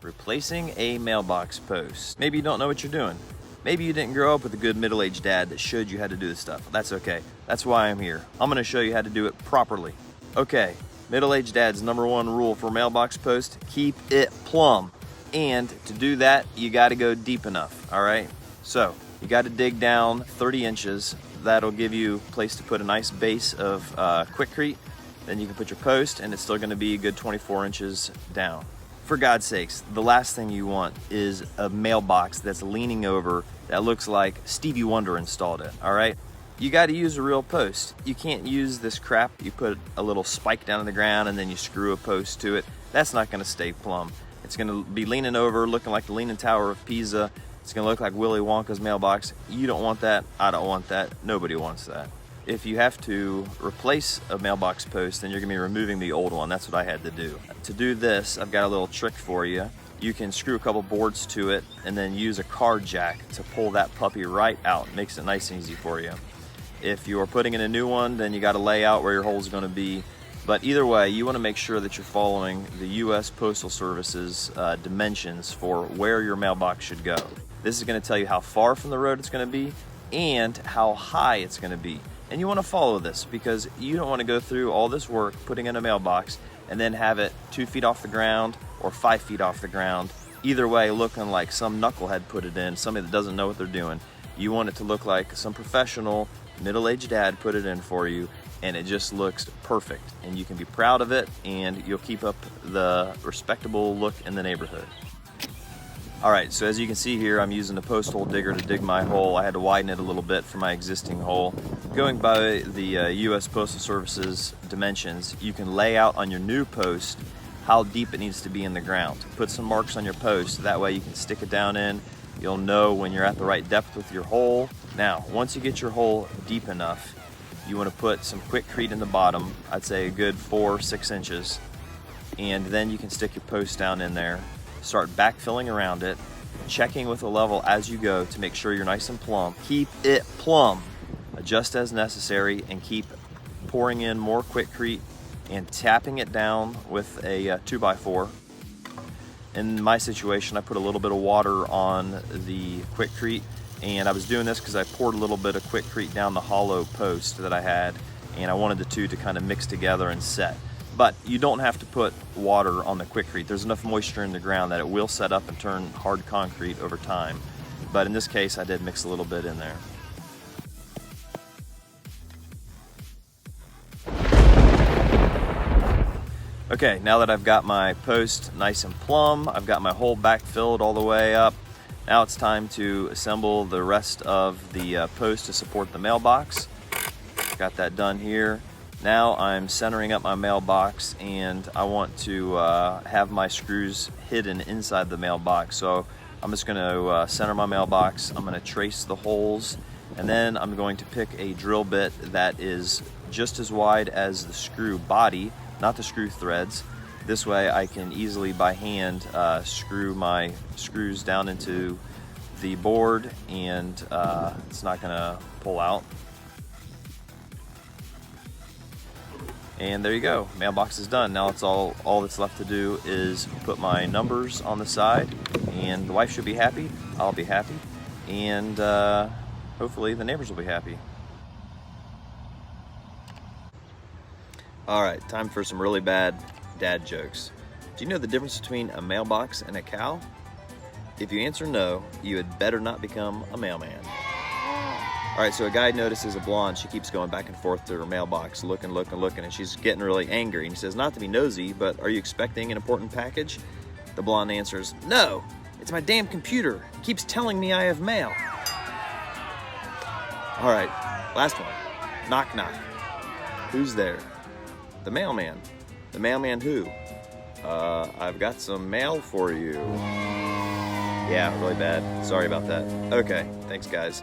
Replacing a mailbox post. Maybe you don't know what you're doing. Maybe you didn't grow up with a good middle-aged dad that showed you how to do this stuff. That's okay. That's why I'm here. I'm gonna show you how to do it properly. Okay, middle-aged dad's #1 rule for mailbox post, keep it plumb. And to do that, you gotta go deep enough, all right? So, you gotta dig down 30 inches. That'll give you a place to put a nice base of Quikrete. Then you can put your post, and it's still gonna be a good 24 inches down. For God's sakes, the last thing you want is a mailbox that's leaning over that looks like Stevie Wonder installed it, all right? You gotta use a real post. You can't use this crap. You put a little spike down in the ground and then you screw a post to it. That's not gonna stay plumb. It's gonna be leaning over, looking like the Leaning Tower of Pisa. It's gonna look like Willy Wonka's mailbox. You don't want that, I don't want that, nobody wants that. If you have to replace a mailbox post, then you're gonna be removing the old one. That's what I had to do. To do this, I've got a little trick for you. You can screw a couple boards to it and then use a car jack to pull that puppy right out. It makes it nice and easy for you. If you're putting in a new one, then you gotta lay out where your hole's gonna be. But either way, you wanna make sure that you're following the US Postal Service's dimensions for where your mailbox should go. This is gonna tell you how far from the road it's gonna be and how high it's gonna be. And you want to follow this because you don't want to go through all this work putting in a mailbox and then have it 2 feet off the ground or 5 feet off the ground. Either way, looking like some knucklehead put it in, somebody that doesn't know what they're doing. You want it to look like some professional middle-aged dad put it in for you, and it just looks perfect. And you can be proud of it, and you'll keep up the respectable look in the neighborhood. All right, so as you can see here, I'm using the post hole digger to dig my hole. I had to widen it a little bit for my existing hole. Going by the US Postal Service's dimensions, you can lay out on your new post how deep it needs to be in the ground. Put some marks on your post, that way you can stick it down in. You'll know when you're at the right depth with your hole. Now, once you get your hole deep enough, you want to put some Quikrete in the bottom, I'd say a good 4 or 6 inches, and then you can stick your post down in there. Start backfilling around it, checking with the level as you go to make sure you're nice and plumb. Keep it plumb, adjust as necessary, and keep pouring in more Quikrete and tapping it down with a 2x4. In my situation, I put a little bit of water on the Quikrete, and I was doing this because I poured a little bit of Quikrete down the hollow post that I had, and I wanted the two to kind of mix together and set. But you don't have to put water on the Quikrete. There's enough moisture in the ground that it will set up and turn hard concrete over time. But in this case, I did mix a little bit in there. Okay, now that I've got my post nice and plumb, I've got my hole backfilled all the way up, now it's time to assemble the rest of the post to support the mailbox. Got that done here. Now I'm centering up my mailbox, and I want to have my screws hidden inside the mailbox. So I'm just going to center my mailbox. I'm going to trace the holes, and then I'm going to pick a drill bit that is just as wide as the screw body, not the screw threads. This way I can easily by hand screw my screws down into the board, and it's not going to pull out. And there you go, mailbox is done. Now it's all that's left to do is put my numbers on the side, and the wife should be happy, I'll be happy, and hopefully the neighbors will be happy. All right, time for some really bad dad jokes. Do you know the difference between a mailbox and a cow? If you answer no, you had better not become a mailman. All right, so a guy notices a blonde. She keeps going back and forth to her mailbox, looking, and she's getting really angry. And he says, not to be nosy, but are you expecting an important package? The blonde answers, no, it's my damn computer. It keeps telling me I have mail. All right, last one. Knock, knock. Who's there? The mailman. The mailman who? I've got some mail for you. Yeah, really bad. Sorry about that. Okay, thanks guys.